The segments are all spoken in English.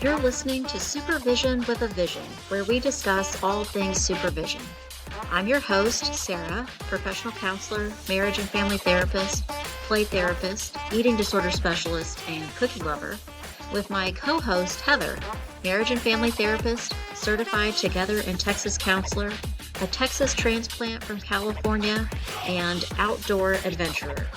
You're listening to Supervision with a Vision, where we discuss all things supervision. I'm your host, Sarah, professional counselor, marriage and family therapist, play therapist, eating disorder specialist, and cookie lover, with my co-host, Heather, marriage and family therapist, certified Together in Texas counselor, a Texas transplant from California, and outdoor adventurer.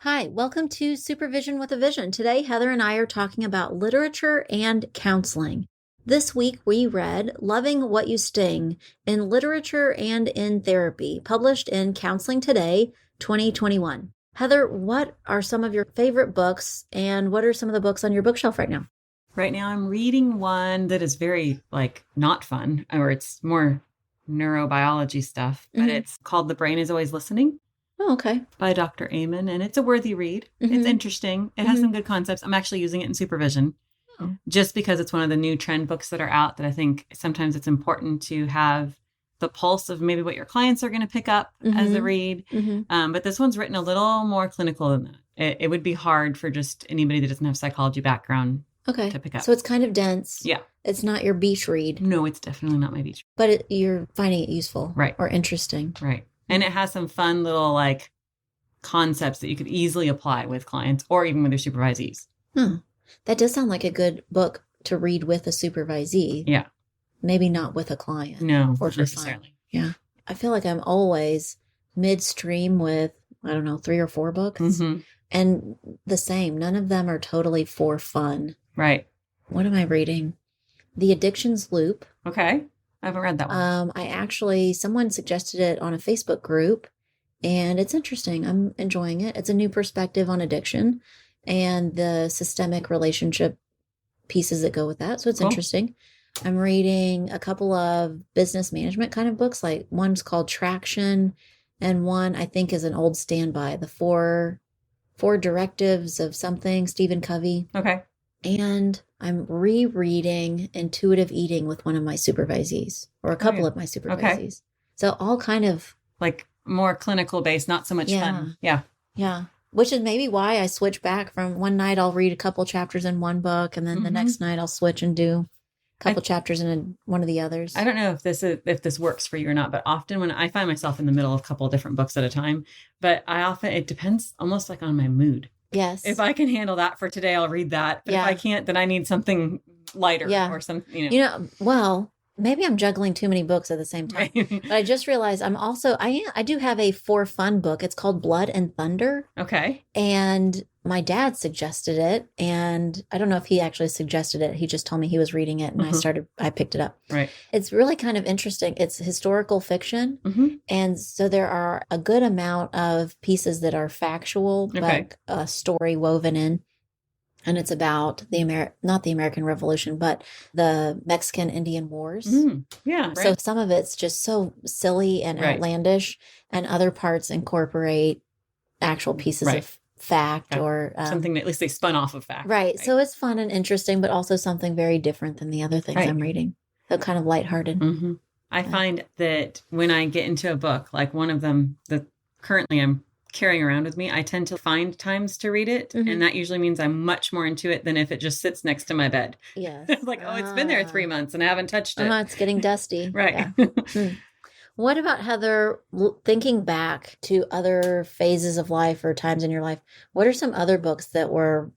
Hi, welcome to Supervision with a Vision. Today, Heather and I are talking about literature and counseling. This week, we read Loving What You Sting in Literature and in Therapy, published in Counseling Today, 2021. Heather, what are some of your favorite books, and what are some of the books on your bookshelf right now? Right now, I'm reading one that is very, not fun, or it's more neurobiology stuff, but It's called The Brain is Always Listening. Oh, okay. By Dr. Amen, and it's a worthy read. It's interesting. It has some good concepts. I'm actually using it in supervision just because it's one of the new trend books that are out that I think sometimes it's important to have the pulse of maybe what your clients are going to pick up as a read. But this one's written a little more clinical than that. It would be hard for just anybody that doesn't have psychology background to pick up. So it's kind of dense. Yeah. It's not your beach read. No, it's definitely not my beach. But you're finding it useful. Right. Or interesting. Right. And it has some fun little concepts that you could easily apply with clients or even with your supervisees. That does sound like a good book to read with a supervisee. Yeah. Maybe not with a client. No, or not necessarily. Yeah. I feel like I'm always midstream with, 3 or 4 books. And the same. None of them are totally for fun. Right. What am I reading? The Addictions Loop. Okay. I haven't read that one. Someone suggested it on a Facebook group, and it's interesting. I'm enjoying it. It's a new perspective on addiction and the systemic relationship pieces that go with that. So it's interesting. I'm reading a couple of business management kind of books. Like one's called Traction, and one I think is an old standby, the four directives of something, Stephen Covey. Okay. And I'm rereading Intuitive Eating with one of my supervisees, or a couple of my supervisees. Okay. So all kind of more clinical based, not so much fun. Yeah. Yeah. Which is maybe why I switch back from one night I'll read a couple chapters in one book, and then the next night I'll switch and do a couple chapters in one of the others. I don't know if this works for you or not, but often when I find myself in the middle of a couple of different books at a time, but it depends almost on my mood. Yes. If I can handle that for today, I'll read that. But if I can't, then I need something lighter or something, well, maybe I'm juggling too many books at the same time. But I just realized I do have a for fun book. It's called Blood and Thunder. Okay. And my dad suggested it. And I don't know if he actually suggested it. He just told me he was reading it, and I picked it up. Right. It's really kind of interesting. It's historical fiction. And so there are a good amount of pieces that are factual, but a story woven in. And it's about not the American Revolution, but the Mexican Indian Wars. Yeah. Right. So some of it's just so silly and outlandish, and other parts incorporate actual pieces of fact or something that at least they spun off of fact. Right. So it's fun and interesting, but also something very different than the other things I'm reading. So kind of lighthearted. I find that when I get into a book, like one of them that currently I'm carrying around with me, I tend to find times to read it. And that usually means I'm much more into it than if it just sits next to my bed. Yes. It's been there 3 months and I haven't touched it. It's getting dusty. Right. Yeah. What about, Heather, thinking back to other phases of life or times in your life, what are some other books that were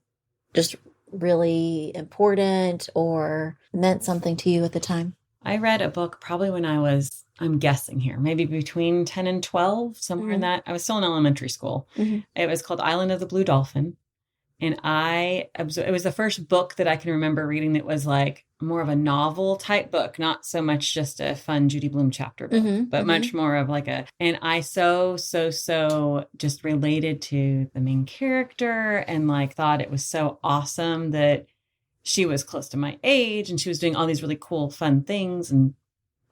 just really important or meant something to you at the time? I read a book probably when I was, I'm guessing here, maybe between 10 and 12, somewhere in that. I was still in elementary school. It was called Island of the Blue Dolphin. And it was the first book that I can remember reading that was more of a novel type book, not so much just a fun Judy Blume chapter book, but much more of and I so just related to the main character and thought it was so awesome that she was close to my age and she was doing all these really cool, fun things and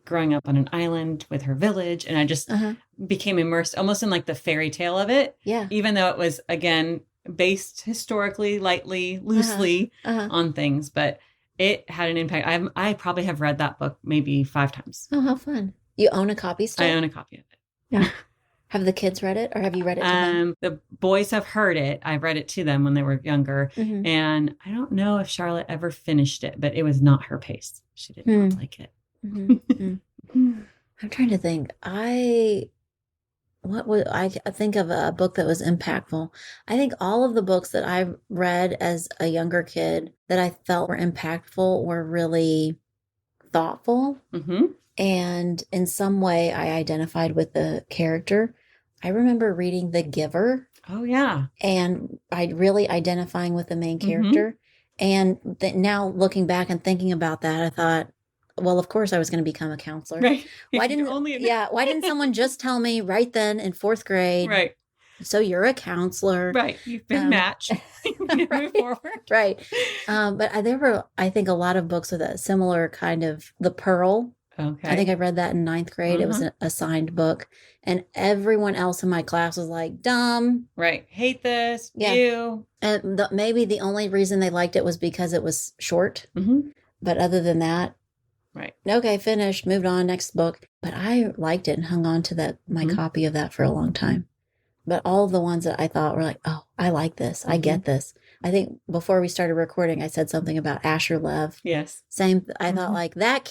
growing up on an island with her village. And I just became immersed almost in the fairy tale of it. Yeah. Even though it was, again, based historically, lightly, loosely on things, but it had an impact. I probably have read that book maybe 5 times. Oh, how fun. You own a copy still? I own a copy of it. Yeah. Have the kids read it, or have you read it to them? The boys have heard it. I read it to them when they were younger. Mhm. And I don't know if Charlotte ever finished it, but it was not her pace. She did not like it. I'm trying to think. I think of a book that was impactful. I think all of the books that I read as a younger kid that I felt were impactful were really thoughtful. Mm-hmm. And in some way, I identified with the character. I remember reading The Giver. Oh, yeah. And I really identifying with the main character. And now looking back and thinking about that, I thought, well, of course I was going to become a counselor. Right. Why didn't someone just tell me right then in 4th grade? Right. So you're a counselor. Right. You've been matched. Move forward. Right. But there were, I think, a lot of books with a similar kind of The Pearl. Okay. I think I read that in 9th grade. It was an assigned book. And everyone else in my class was like, dumb. Right. Hate this. Yeah. You. And maybe the only reason they liked it was because it was short. Mm-hmm. But other than that, right. Okay, finished, moved on, next book. But I liked it and hung on to my copy of that for a long time. But all of the ones that I thought were like, oh, I like this. I get this. I think before we started recording, I said something about Asher Lev. Yes. Same. I thought like that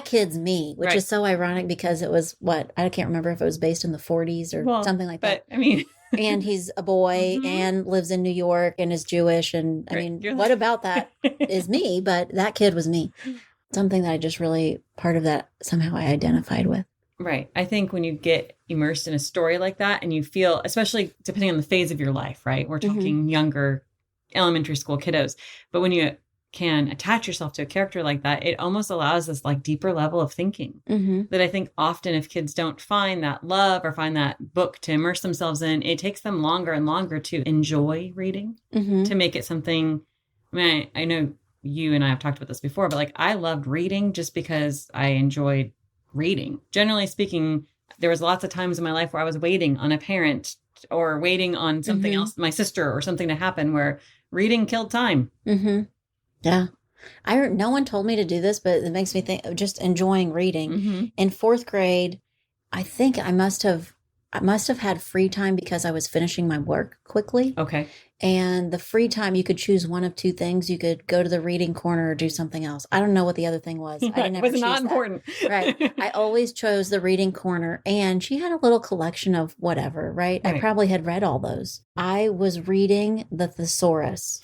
kid's me, which is so ironic because it was I can't remember if it was based in the 40s or something like that. But I mean, and he's a boy and lives in New York and is Jewish. And I mean, what about that is me? But that kid was me. Something that I just really, part of that somehow I identified with. Right. I think when you get immersed in a story like that and you feel, especially depending on the phase of your life, right? We're talking younger elementary school kiddos, but when you can attach yourself to a character like that, it almost allows this like deeper level of thinking that I think often if kids don't find that love or find that book to immerse themselves in, it takes them longer and longer to enjoy reading, to make it something. I mean, I know you and I have talked about this before, but like I loved reading just because I enjoyed reading. Generally speaking, there was lots of times in my life where I was waiting on a parent or waiting on something else, my sister or something to happen, where reading killed time. Yeah. No one told me to do this, but it makes me think of just enjoying reading. In 4th grade, I think I must have had free time because I was finishing my work quickly. Okay. And the free time, you could choose one of two things. You could go to the reading corner or do something else. I don't know what the other thing was. I didn't ever choose not that. Important. Right. I always chose the reading corner. And she had a little collection of whatever, right? I probably had read all those. I was reading the Thesaurus.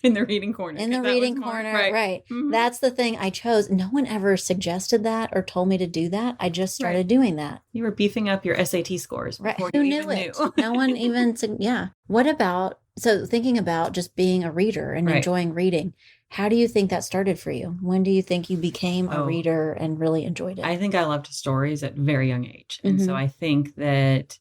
In the reading corner. In the reading corner, right. That's the thing I chose. No one ever suggested that or told me to do that. I just started doing that. You were beefing up your SAT scores. Right. Who knew it? No one even said, yeah. What about, so thinking about just being a reader and enjoying reading, how do you think that started for you? When do you think you became a reader and really enjoyed it? I think I loved stories at a very young age. And so I think that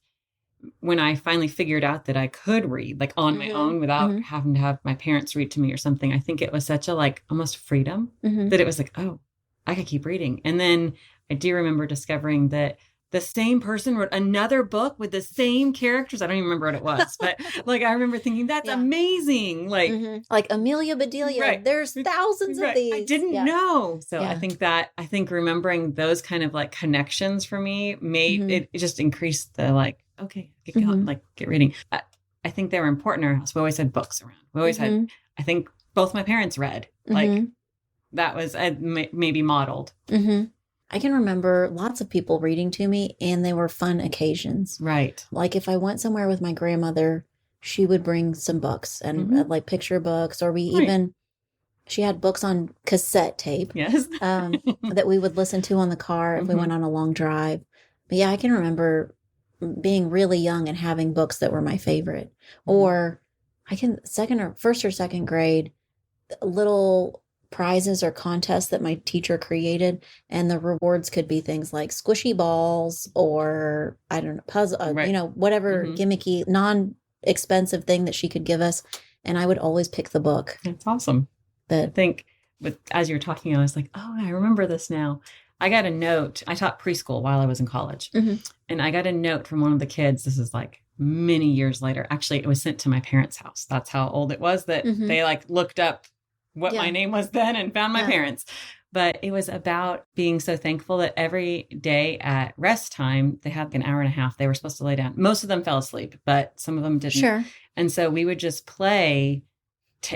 when I finally figured out that I could read like on my own without having to have my parents read to me or something, I think it was such a like almost freedom that it was like, oh, I could keep reading. And then I do remember discovering that the same person wrote another book with the same characters. I don't even remember what it was, but like I remember thinking that's amazing. Like Amelia Bedelia. There's thousands of these. I didn't know. So I think remembering those kind of like connections for me made it just increased the like, okay, get going, like get reading. I think they were important in our house. We always had books around. We always had, I think both my parents read. Like that was maybe modeled. I can remember lots of people reading to me and they were fun occasions. Right. Like if I went somewhere with my grandmother, she would bring some books and like picture books, or she had books on cassette tape. Yes. That we would listen to on the car if we went on a long drive. But yeah, I can remember being really young and having books that were my favorite. Or I can first or second grade, little prizes or contests that my teacher created, and the rewards could be things like squishy balls or I don't know, puzzle, whatever gimmicky, non-expensive thing that she could give us, and I would always pick the book. That's awesome. But I think, as you were talking, I was like, oh, I remember this now. I got a note. I taught preschool while I was in college. And I got a note from one of the kids. This is like many years later. Actually, it was sent to my parents' house. That's how old it was that they like looked up what my name was then and found my parents. But it was about being so thankful that every day at rest time, they had like an hour and a half. They were supposed to lay down. Most of them fell asleep, but some of them didn't. Sure. And so we would just play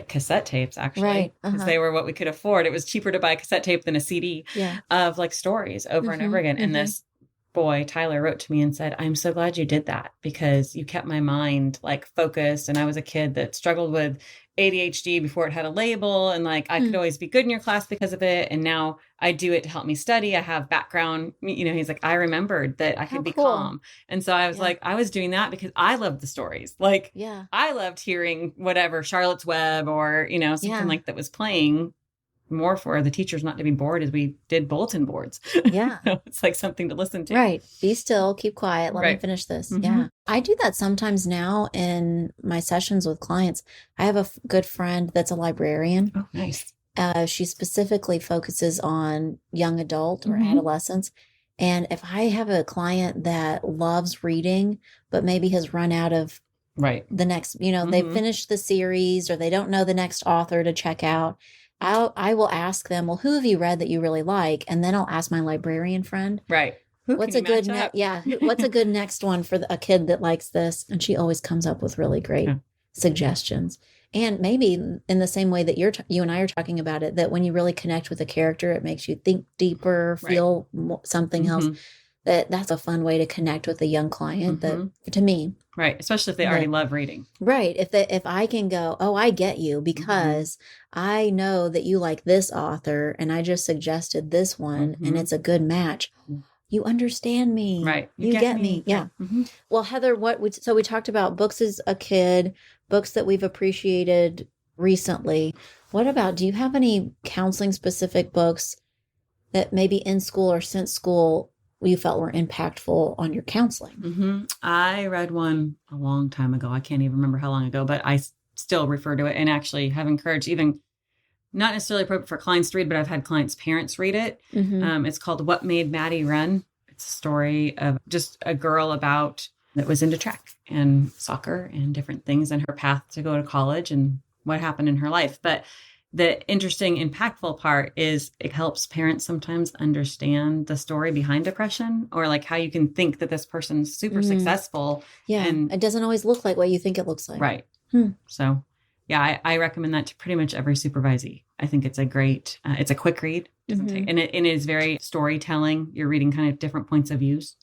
cassette tapes, actually, Right. because they were what we could afford. It was cheaper to buy a cassette tape than a CD of like stories over and over again. And this boy, Tyler, wrote to me and said, I'm so glad you did that because you kept my mind like focused. And I was a kid that struggled with ADHD before it had a label. And like, I could always be good in your class because of it. And now I do it to help me study. I have background, you know, he's like, I remembered that I could be calm. And so I was like, I was doing that because I loved the stories. Like, I loved hearing whatever, Charlotte's Web or, you know, something like that was playing more for the teachers not to be bored as we did bulletin boards. Yeah. It's like something to listen to. Right. Be still, keep quiet. Let me finish this. Yeah. I do that sometimes now in my sessions with clients. I have a good friend that's a librarian. Oh, nice. She specifically focuses on young adult or adolescents. And if I have a client that loves reading, but maybe has run out of the next, you know, they've finished the series or they don't know the next author to check out, I will ask them, well, who have you read that you really like? And then I'll ask my librarian friend. Right. What's a good what's a good next one for a kid that likes this? And she always comes up with really great suggestions. And maybe in the same way that you and I are talking about it, that when you really connect with a character, it makes you think deeper, feel something else. That's a fun way to connect with a young client that, to me. Right. Especially if they already love reading. Right. If I can go, oh, I get you because I know that you like this author and I just suggested this one and it's a good match. You understand me. Right. You get me. Yeah. Well, Heather, so we talked about books as a kid, books that we've appreciated recently. What about, do you have any counseling specific books that maybe in school or since school you felt were impactful on your counseling? I read one a long time ago. I can't even remember how long ago, but I still refer to it and actually have encouraged even not necessarily appropriate for clients to read, but I've had clients' parents read it. It's called What Made Maddie Run. It's a story of just a girl that was into track and soccer and different things and her path to go to college and what happened in her life. But the interesting, impactful part is it helps parents sometimes understand the story behind depression or like how you can think that this person's super successful. Yeah. And it doesn't always look like what you think it looks like. Right. So yeah, I recommend that to pretty much every supervisee. I think it's a great, it's a quick read. Doesn't take, and it is very storytelling. You're reading kind of different points of views.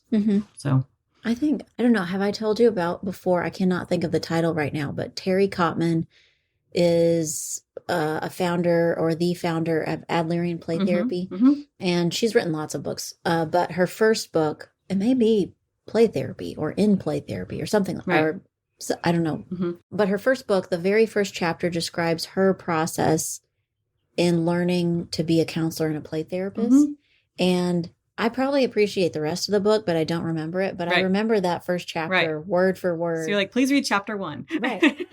So I don't know, have I told you about before? I cannot think of the title right now, but Terry Cotman is a founder or the founder of Adlerian Play Therapy. And she's written lots of books. But her first book, it may be Play Therapy or In Play Therapy or something. Or so, I don't know. But her first book, the very first chapter describes her process in learning to be a counselor and a play therapist. And I probably appreciate the rest of the book, but I don't remember it. But I remember that first chapter word for word. So you're like, please read chapter 1. Right.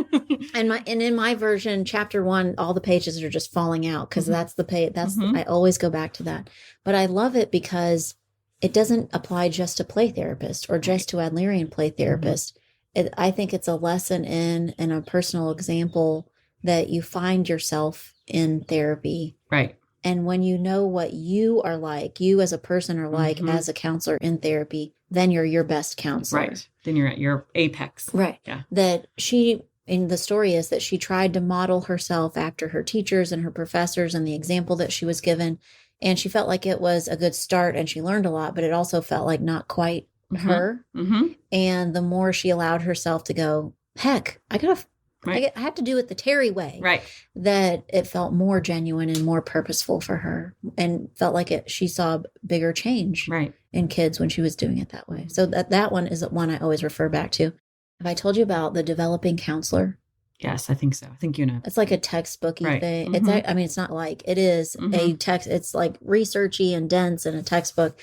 And in my version, chapter 1, all the pages are just falling out because that's the page. I always go back to that. But I love it because it doesn't apply just to play therapist or just to Adlerian play therapist. I think it's a lesson in a personal example that you find yourself in therapy. Right. And when you know what you are like, you as a person are like as a counselor in therapy, then you're your best counselor. Right. Then you're at your apex. Right. Yeah. That in the story is that she tried to model herself after her teachers and her professors and the example that she was given. And she felt like it was a good start and she learned a lot, but it also felt like not quite her. And the more she allowed herself to go, heck, I have to do it the Terry way. Right. That it felt more genuine and more purposeful for her and felt like she saw bigger change in kids when she was doing it that way. So that one is one I always refer back to. Have I told you about the developing counselor? Yes, I think so. I think you know. It's like a textbooky thing. It's it's not like it is a text. It's like researchy and dense in a textbook.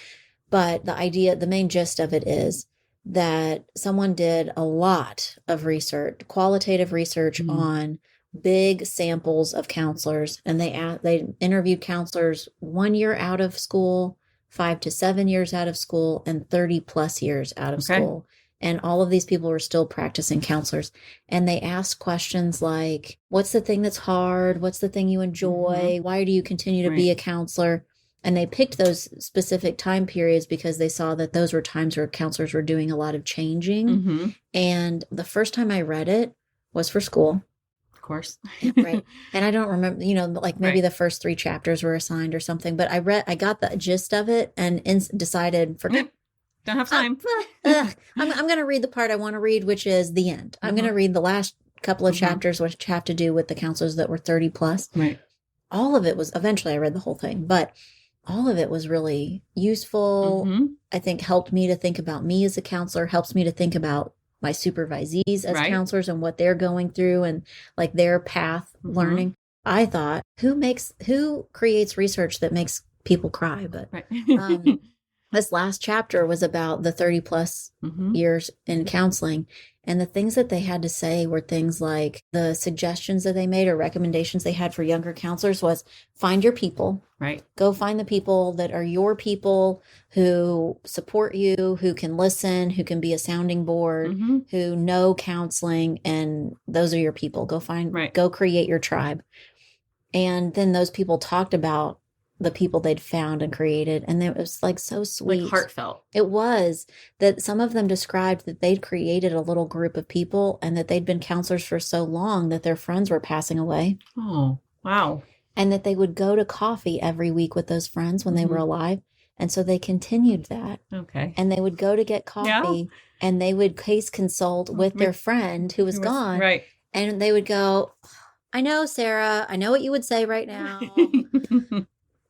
But the main gist of it is that someone did a lot of research, qualitative research on big samples of counselors. And they interviewed counselors 1 year out of school, 5 to 7 years out of school, and 30 plus years out of school. And all of these people were still practicing counselors. And they asked questions like, what's the thing that's hard? What's the thing you enjoy? Why do you continue to be a counselor? And they picked those specific time periods because they saw that those were times where counselors were doing a lot of changing. And the first time I read it was for school. Of course. Right. And I don't remember, like maybe the first 3 chapters were assigned or something, but I got the gist of it and decided don't have time. I'm going to read the part I want to read, which is the end. I'm going to read the last couple of chapters, which have to do with the counselors that were 30 plus. Right. All of it was, eventually I read the whole thing, but all of it was really useful. I think helped me to think about me as a counselor, helps me to think about my supervisees as counselors and what they're going through and like their path learning. I thought, who creates research that makes people cry? But this last chapter was about the 30 plus years in counseling. And the things that they had to say were things like the suggestions that they made or recommendations they had for younger counselors was find your people. Right. Go find the people that are your people who support you, who can listen, who can be a sounding board, who know counseling. And those are your people. Go create your tribe. And then those people talked about the people they'd found and created. And it was like so sweet. Like heartfelt. It was that some of them described that they'd created a little group of people and that they'd been counselors for so long that their friends were passing away. Oh, wow. And that they would go to coffee every week with those friends when they were alive. And so they continued that. Okay. And they would go to get coffee and they would case consult with their friend who was gone. Right. And they would go, I know, Sarah, I know what you would say right now.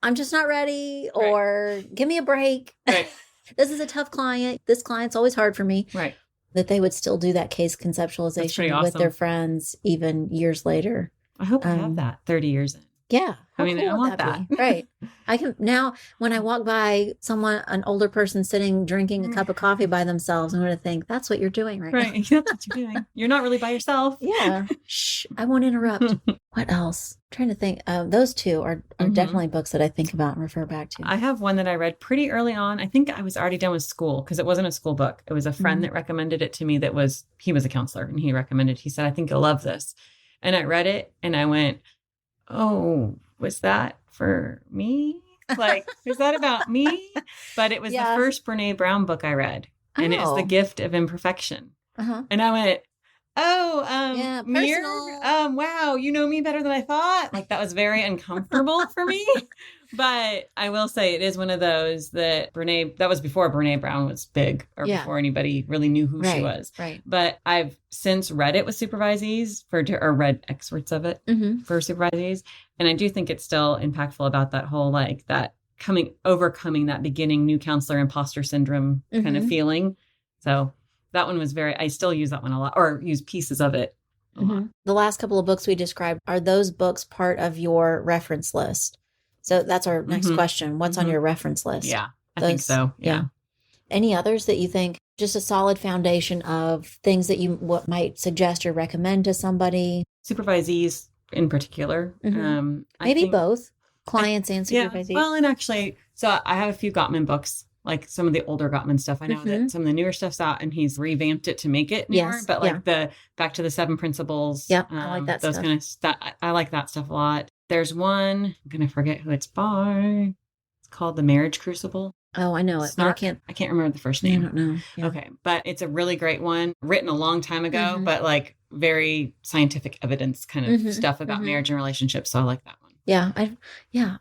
I'm just not ready, or give me a break. Right. This is a tough client. This client's always hard for me. Right. That they would still do that case conceptualization with their friends even years later. I hope I have that 30 years in. Yeah. I mean, cool I want that. Right. I can now, when I walk by an older person sitting, drinking a cup of coffee by themselves, I'm going to think, that's what you're doing right now. Right. That's what you're doing. You're not really by yourself. Yeah. Shh. I won't interrupt. What else? I'm trying to think. Those two are definitely books that I think about and refer back to. I have one that I read pretty early on. I think I was already done with school because it wasn't a school book. It was a friend that recommended it to me he was a counselor and he said, I think you'll love this. And I read it and I went, oh, was that for me? Like, is that about me? But it was the first Brene Brown book I read. And it's The Gift of Imperfection. And I went, personal. Wow, you know me better than I thought. Like, that was very uncomfortable for me. But I will say it is one of those that was before Brene Brown was big or before anybody really knew who she was. Right. But I've since read it with supervisees or read excerpts of it for supervisees. And I do think it's still impactful about that whole, like that overcoming that beginning new counselor imposter syndrome kind of feeling. So that one was I still use that one a lot or use pieces of it a lot. The last couple of books we described, are those books part of your reference list? So that's our next question. What's on your reference list? Yeah, I think so. Yeah. Any others that you think just a solid foundation of things that you might suggest or recommend to somebody? Supervisees in particular. Maybe both clients and supervisees. Yeah. Well, and actually, so I have a few Gottman books, like some of the older Gottman stuff. I know that some of the newer stuff's out and he's revamped it to make it newer, but like the back to the 7 principles. Yeah, I like that those stuff. kind of stuff. I like that stuff a lot. There's one, I'm going to forget who it's by. It's called The Marriage Crucible. Oh, I know it. But I can't remember the first name. I don't know. Yeah. Okay. But it's a really great one, written a long time ago, but like very scientific evidence kind of stuff about marriage and relationships. So I like that one. Yeah.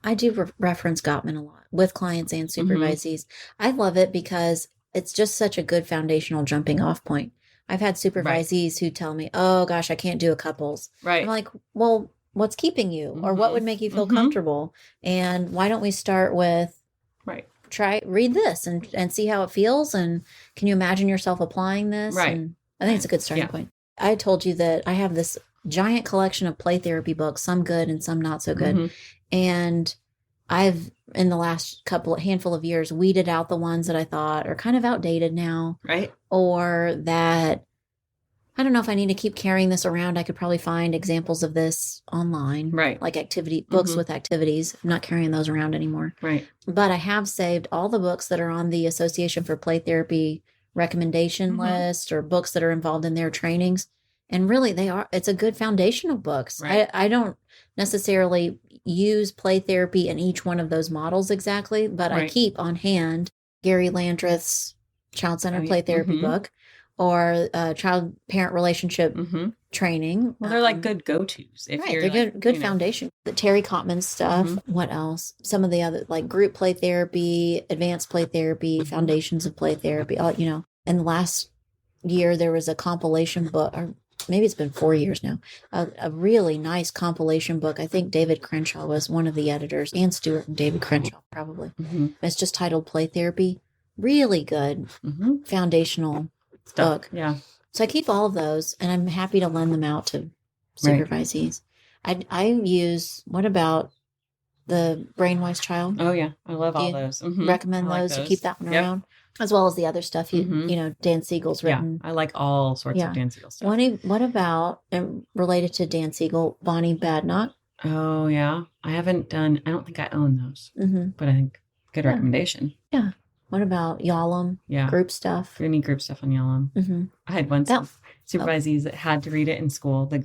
I do reference Gottman a lot with clients and supervisees. I love it because it's just such a good foundational jumping off point. I've had supervisees who tell me, oh gosh, I can't do a couples. Right. I'm like, well, what's keeping you or what would make you feel comfortable? And why don't we start with, read this and see how it feels. And can you imagine yourself applying this? Right. And I think it's a good starting point. I told you that I have this giant collection of play therapy books, some good and some not so good. And I've, in the last handful of years, weeded out the ones that I thought are kind of outdated now. Right. Or that, I don't know if I need to keep carrying this around. I could probably find examples of this online. Right. Like books with activities. I'm not carrying those around anymore. Right. But I have saved all the books that are on the Association for Play Therapy recommendation list or books that are involved in their trainings. And really it's a good foundational books. Right. I don't necessarily use play therapy in each one of those models exactly, but I keep on hand Gary Landreth's child-centered play therapy book or child-parent relationship training. Well, they're like good go-tos. They're good foundation. The Terry Cotman stuff. What else? Some of the other like group play therapy, advanced play therapy, foundations of play therapy. All, and the last year there was a compilation book, or maybe it's been 4 years now, a really nice compilation book. I think David Crenshaw was one of the editors, Ann Stewart and David Crenshaw probably. It's just titled Play Therapy. Really good foundational book. Yeah. So I keep all of those, and I'm happy to lend them out to supervisees. I use, what about the Brainwise Child? Oh, yeah. I love all those. Recommend those to keep that one around, as well as the other stuff Dan Siegel's written. Yeah, I like all sorts of Dan Siegel stuff. What about, related to Dan Siegel, Bonnie Badenoch? Oh, yeah. I don't think I own those, but I think good recommendation. Yeah. What about Yalom? Yeah. Group stuff? Any group stuff on Yalom. I had one supervisees that had to read it in school, the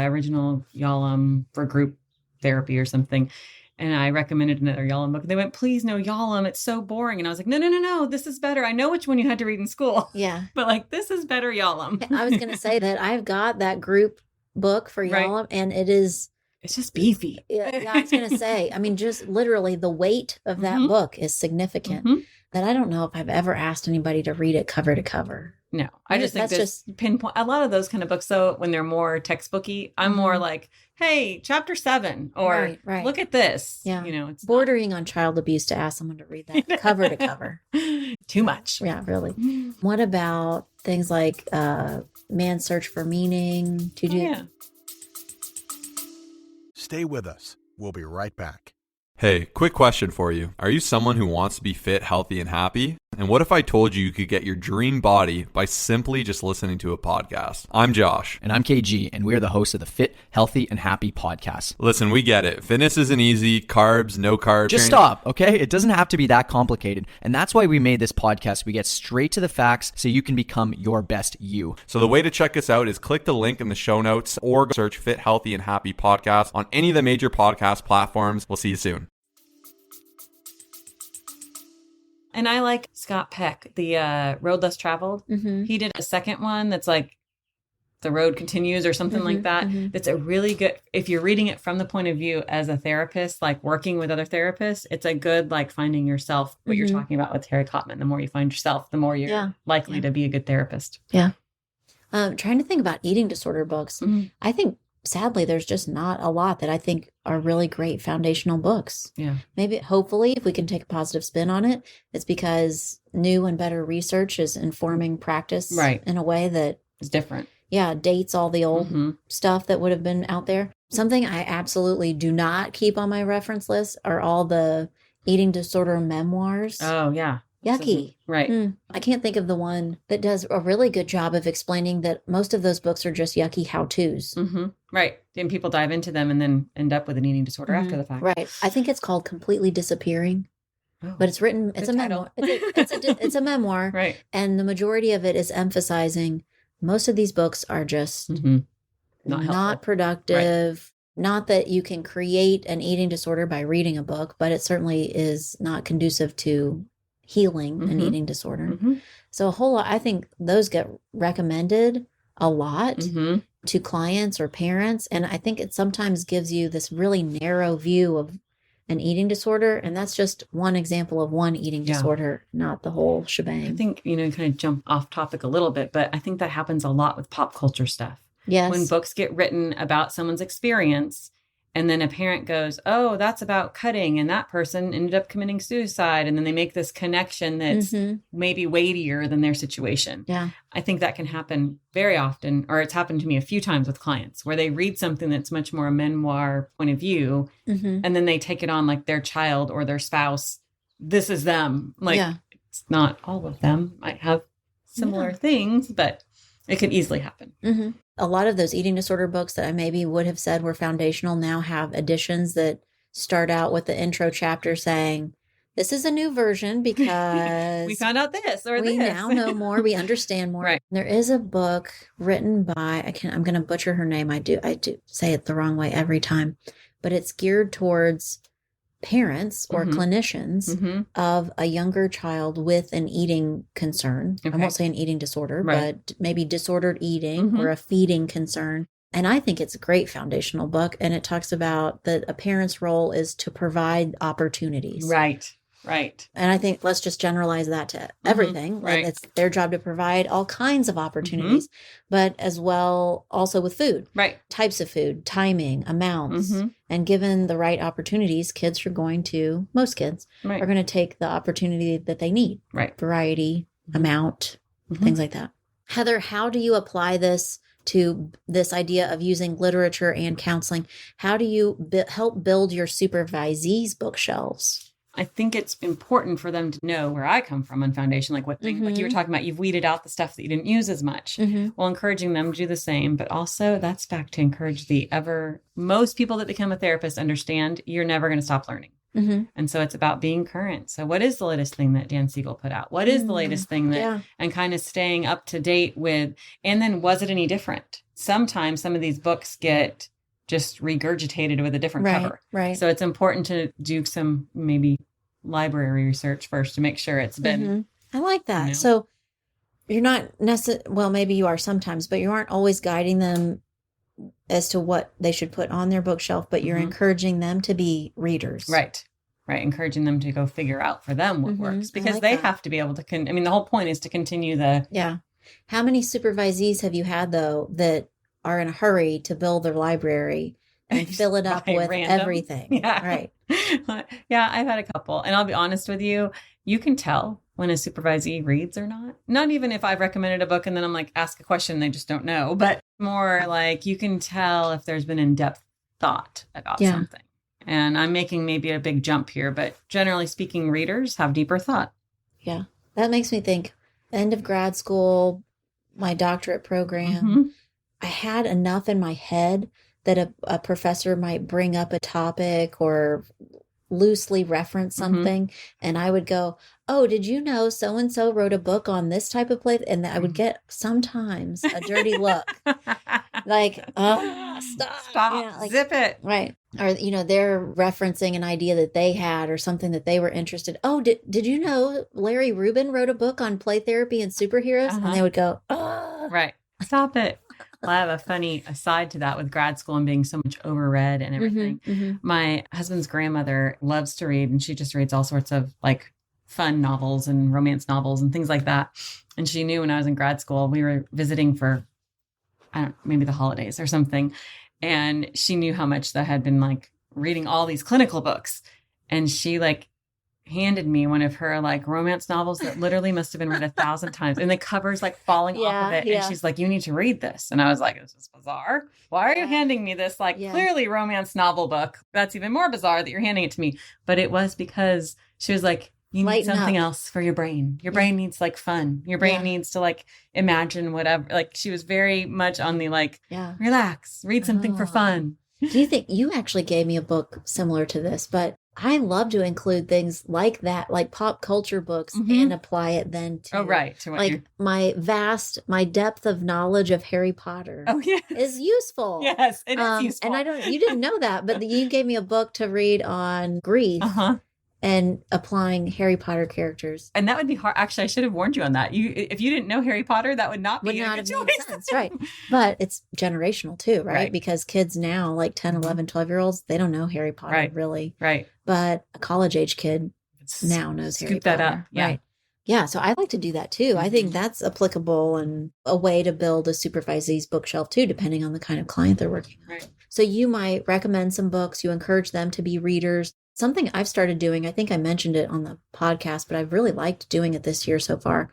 original Yalom for group therapy or something. And I recommended another Yalom book. They went, please, no Yalom. It's so boring. And I was like, no. This is better. I know which one you had to read in school. Yeah. But this is better Yalom. I was going to say that I've got that group book for Yalom, and it is... It's just beefy. Yeah, I was going to say, just literally the weight of that book is significant. That I don't know if I've ever asked anybody to read it cover to cover. No, I just think that's pinpoint. A lot of those kind of books, though, when they're more textbooky, I'm more like, hey, chapter 7, or look at this. Yeah. It's bordering on child abuse to ask someone to read that cover to cover. Too much. Yeah, really. What about things like Man's Search for Meaning? Stay with us. We'll be right back. Hey, quick question for you. Are you someone who wants to be fit, healthy, and happy? And what if I told you could get your dream body by simply just listening to a podcast? I'm Josh. And I'm KG, and we are the hosts of the Fit, Healthy, and Happy podcast. Listen, we get it. Fitness isn't easy. Carbs, no carbs. Just stop, okay? It doesn't have to be that complicated. And that's why we made this podcast. We get straight to the facts so you can become your best you. So the way to check us out is click the link in the show notes or search Fit, Healthy, and Happy podcast on any of the major podcast platforms. We'll see you soon. And I like Scott Peck, the Road Less Traveled. He did a second one that's like The Road Continues or something like that. That's a really good, if you're reading it from the point of view as a therapist, like working with other therapists, it's a good, like finding yourself, what you're talking about with Terry Cotman. The more you find yourself, the more you're likely to be a good therapist. Yeah. Trying to think about eating disorder books. I think, sadly, there's just not a lot that I think are really great foundational books. Yeah. Maybe, hopefully, if we can take a positive spin on it, it's because new and better research is informing practice in a way that is different. Yeah, dates all the old stuff that would have been out there. Something I absolutely do not keep on my reference list are all the eating disorder memoirs. Oh, yeah. Yucky. Right. I can't think of the one that does a really good job of explaining that most of those books are just yucky how-tos. Right. And people dive into them and then end up with an eating disorder after the fact. Right. I think it's called Completely Disappearing. But it's written, it's a memoir. It's a memoir. Right. And the majority of it is emphasizing most of these books are just not productive. Right. Not that you can create an eating disorder by reading a book, but it certainly is not conducive to healing an eating disorder. So a whole lot, I think those get recommended a lot to clients or parents. And I think it sometimes gives you this really narrow view of an eating disorder. And that's just one example of one eating disorder, not the whole shebang. I think, kind of jump off topic a little bit, but I think that happens a lot with pop culture stuff. Yes. When books get written about someone's experience, and then a parent goes, oh, that's about cutting, and that person ended up committing suicide. And then they make this connection that's maybe weightier than their situation. Yeah. I think that can happen very often, or it's happened to me a few times with clients, where they read something that's much more a memoir point of view, and then they take it on like their child or their spouse. This is them. Like, it's not all of them. Might have similar things, but it could easily happen. A lot of those eating disorder books that I maybe would have said were foundational now have additions that start out with the intro chapter saying, this is a new version because we found out this or we this. now know more. We understand more. Right. There is a book written by, I'm going to butcher her name. I do say it the wrong way every time, but it's geared towards parents or clinicians of a younger child with an eating concern. I won't say an eating disorder, but maybe disordered eating or a feeding concern. And I think it's a great foundational book. And it talks about that a parent's role is to provide opportunities. Right. And I think let's just generalize that to everything. Like it's their job to provide all kinds of opportunities, but as well also with food. Right. Types of food, timing, amounts. And given the right opportunities, most kids are going to take the opportunity that they need. Right. Variety, amount, things like that. Heather, how do you apply this to this idea of using literature and counseling? How do you help build your supervisees bookshelves? I think it's important for them to know where I come from on foundation, like what things, like you were talking about, you've weeded out the stuff that you didn't use as much. Well, encouraging them to do the same, but also that's back to encourage most people that become a therapist understand you're never going to stop learning. And so it's about being current. So what is the latest thing that Dan Siegel put out? What is the latest thing that, and kind of staying up to date with, and then was it any different? Sometimes some of these books get just regurgitated with a different cover. Right. So it's important to do some maybe library research first to make sure it's been. I like that. So you're not necessarily, well, maybe you are sometimes, but you aren't always guiding them as to what they should put on their bookshelf, but you're encouraging them to be readers. Right. Encouraging them to go figure out for them what works, because they have to be able to, the whole point is to continue the. How many supervisees have you had though, that are in a hurry to build their library and fill it up with everything? Right. Yeah, I've had a couple. And I'll be honest with you, you can tell when a supervisee reads or not. Not even if I've recommended a book and then I'm like, ask a question, they just don't know. But more like you can tell if there's been in-depth thought about something. And I'm making maybe a big jump here, but generally speaking, readers have deeper thought. Yeah. That makes me think, end of grad school, my doctorate program, I had enough in my head that a professor might bring up a topic or loosely reference something. And I would go, oh, did you know so-and-so wrote a book on this type of place? And I would get sometimes a dirty look like, oh, stop, zip it. Right. Or, they're referencing an idea that they had or something that they were interested. Oh, did you know Larry Rubin wrote a book on play therapy and superheroes? And they would go, oh. Right. Stop it. Well, I have a funny aside to that with grad school and being so much overread and everything. My husband's grandmother loves to read, and she just reads all sorts of like fun novels and romance novels and things like that. And she knew when I was in grad school, we were visiting for, maybe the holidays or something. And she knew how much I had been like reading all these clinical books. And she handed me one of her romance novels that literally must have been read 1,000 times, and the cover's falling off of it. And she's like, you need to read this. And I was like, this is bizarre. Why are you handing me this clearly romance novel book? That's even more bizarre that you're handing it to me. But it was because she was like, you need something else for your brain. Your brain needs fun. Your brain needs to imagine whatever. She was very much on the relax, read something for fun. Do you think you actually gave me a book similar to this, but I love to include things like that, like pop culture books, and apply it then to, to my depth of knowledge of Harry Potter. Oh, yeah, is useful. Yes, it is useful. And you didn't know that, but you gave me a book to read on grief. And applying Harry Potter characters. And that would be hard. Actually, I should have warned you on that. If you didn't know Harry Potter, that would not have made sense. Right. But it's generational too, right? Because kids now, 10, 11, 12-year-olds, they don't know Harry Potter really. Right. But a college age kid now knows Harry Potter. Scoop that up. Yeah. Right. Yeah. So I like to do that too. I think that's applicable and a way to build a supervisee's bookshelf too, depending on the kind of client they're working with. Right. So you might recommend some books. You encourage them to be readers. Something I've started doing, I think I mentioned it on the podcast, but I've really liked doing it this year so far.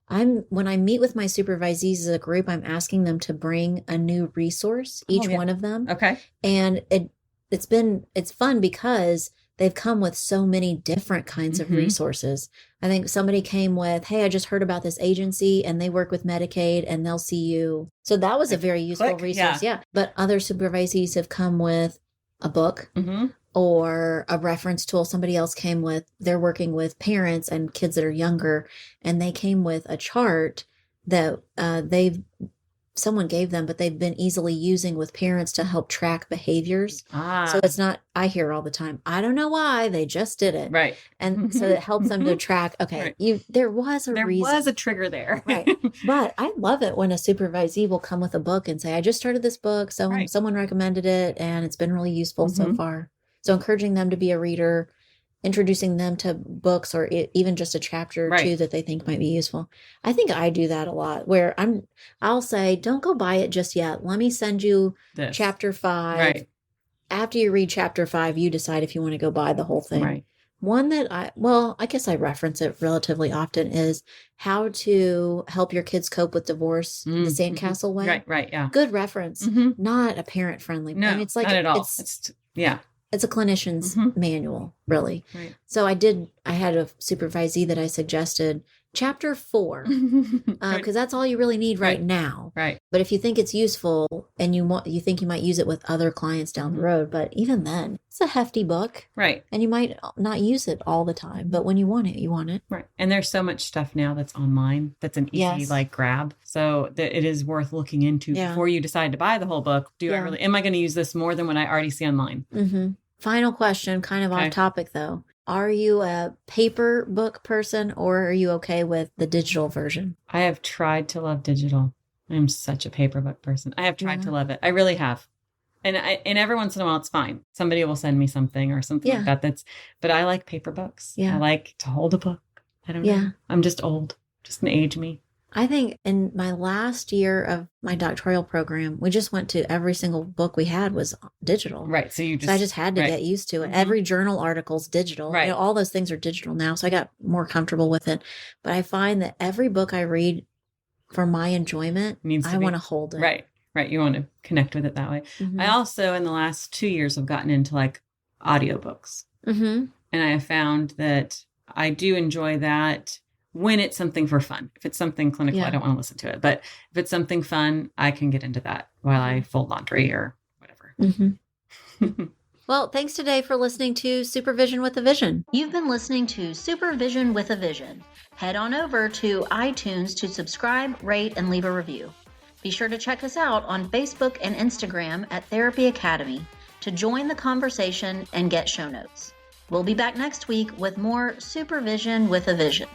When I meet with my supervisees as a group, I'm asking them to bring a new resource, each one of them. Okay. And it's fun because they've come with so many different kinds of resources. I think somebody came with, hey, I just heard about this agency and they work with Medicaid and they'll see you. So that was a very useful resource. Yeah. But other supervisees have come with a book or a reference tool. Somebody else came with, they're working with parents and kids that are younger, and they came with a chart that someone gave them, but they've been easily using with parents to help track behaviors. So it's not, I hear all the time, I don't know why, they just did it. Right. And so it helps them to track, okay, Right. there was a reason. There was a trigger there. Right. But I love it when a supervisee will come with a book and say, I just started this book. So Right. someone recommended it and it's been really useful so far. So encouraging them to be a reader, introducing them to books or even just a chapter or Right. two that they think might be useful. I think I do that a lot where I'll say, don't go buy it just yet. Let me send you This. chapter 5. Right. After you read chapter 5, you decide if you want to go buy the whole thing. Right. One that I guess I reference it relatively often is How to Help Your Kids Cope with Divorce the Sandcastle Way. Right. Yeah. Good reference. Not a parent friendly. No, I mean, it's like, not at all. It's a clinician's manual, really. Right. So I had a supervisee that I suggested chapter 4, because that's all you really need right now. Right. But if you think it's useful and you think you might use it with other clients down the road, but even then, it's a hefty book. Right. And you might not use it all the time, but when you want it, you want it. Right. And there's so much stuff now that's online that's an easy Yes. grab. So that it is worth looking into before you decide to buy the whole book. Am I going to use this more than what I already see online? Mm-hmm. Final question, kind of off topic though. Are you a paper book person or are you okay with the digital version? I have tried to love digital. I'm such a paper book person. I have tried to love it. I really have. And every once in a while it's fine. Somebody will send me something or something like that. But I like paper books. Yeah. I like to hold a book. I don't know. I'm just old. Just an age me. I think in my last year of my doctoral program, we just went to every single book we had was digital. Right. So I just had to get used to it. Every journal article's digital. Right. All those things are digital now. So I got more comfortable with it. But I find that every book I read for my enjoyment, I want to hold it. Right. Right. You want to connect with it that way. Mm-hmm. I also, in the last 2 years, have gotten into audiobooks. Mm-hmm. And I have found that I do enjoy that when it's something for fun. If it's something clinical, I don't want to listen to it. But if it's something fun, I can get into that while I fold laundry or whatever. Mm-hmm. Well, thanks today for listening to Supervision with a Vision. You've been listening to Supervision with a Vision. Head on over to iTunes to subscribe, rate, and leave a review. Be sure to check us out on Facebook and Instagram at Therapy Academy to join the conversation and get show notes. We'll be back next week with more Supervision with a Vision.